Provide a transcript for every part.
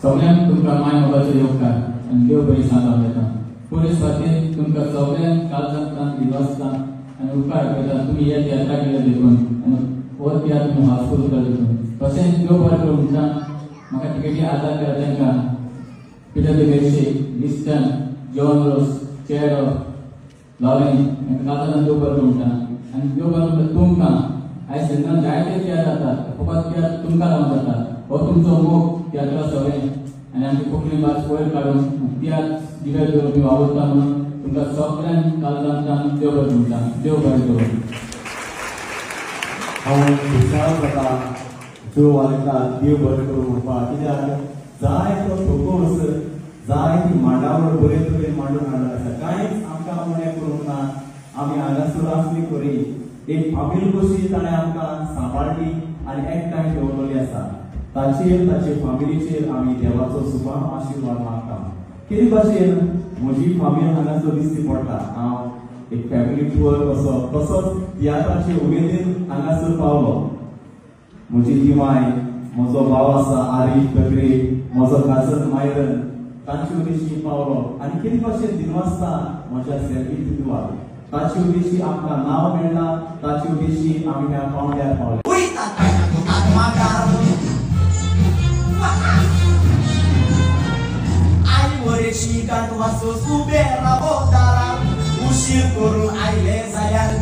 सगळ्यांक तुमकां माय बाबाचो येवकार आनी देव बरी सांगता येता पुलीस फाटीन तुमकां सगळ्यांक काळजांतल्यान दिवसता आनी उपकार करता तुमी हे यात्रा केले देखून आनी वर त्या तुमी हावसफूल केला देखून तशेंच देव बरें करूं म्हणटा म्हाका टिकेटी आदार केला तांकां पिटर बेशी लिस्टन जॉन रोस चेडो लॉरेन हांकां काळजांतल्यान देव बरें करूं म्हणटा आनी देव बरें म्हणटा तुमकां आयज सगळ्यांक जायते तियात्र जातात फकत तियात्र तुमकां लागून जाता हो तुमचो मोग तियात्रा सगळें आनी आमची कोंकणी भास वयर काडून तियात्र डिबेट करून तुमी वावरता म्हणून तुमकां सगळ्यांक काळजांतल्यान देव बरें म्हणटा देव बरें करूं हांव विचार करता जो वारयता देव बरें करूं म्हणपाक कित्याक जायतो फोकोस जायती मांडावळ बरे तरेन मांडून हाडला आसा कांयच आमकां उणें करूंक ना आमी हांगासर आसली खरी एक फामील कशी ताणें आमकां सांबाळली आनी एकठांय दवरलेली आसा ताचेर ताचे फामिलीचेर आमी देवाचो सुपार आशिर्वाद मागता कितें भाशेन म्हजी फामील हांगासर दिसती पडटा हांव एक फॅमिली टूर कसो तसोच तियात्राचे उमेदीन हांगासर पावलो म्हजी तिमाय म्हजो भाव आसा आरीफ बकरे म्हजो काजन मायरन तांचे उद्देशी पावलो आनी कितें भाशेन दिनवासता म्हज्या सेल्फी तितूवार ताचे उद्देशी आमकां नांव मेळना ताचे उद्देशी आमी ह्या पावंड्यार Pawle Shikan waso subera bodara usir kurun aile sayang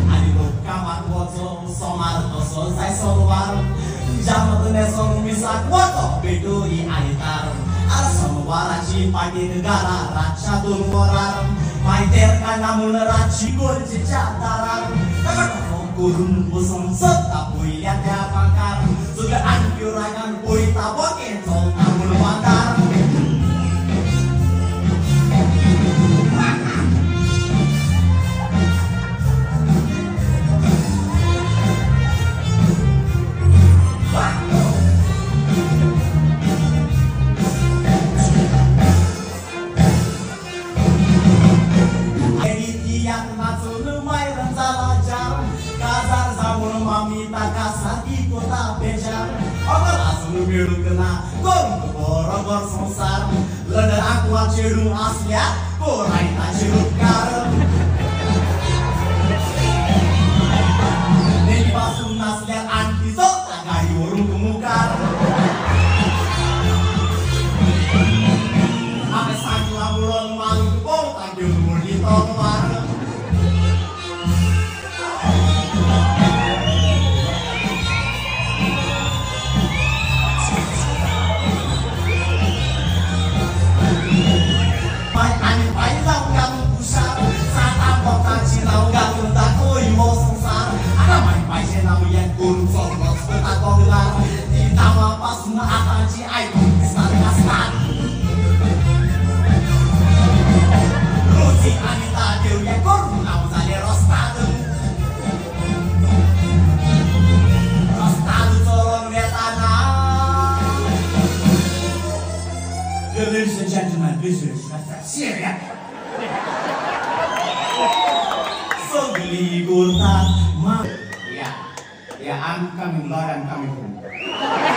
Ayo kamar woso somar toso sai solwar jamat nesong misak woto bedoi aitar ar somwara ci pagi negara raja tungorar maiter kanamun raji gol cicataran kurun busong serta pui lihat ya pakar sudah anjurangan pui tabokin sol namun bakar Biru kena gong borogor sonsar leder aku ciru aslia korai tak ciru garam neni pasung naslia anti sok tagay urung kemukar ame sakit labulong malu kepong tagyo umur di tokmar Ladies and gentlemen, visitors, Syria. So geli gurta, yeah, I'm coming, Lord, I'm coming home.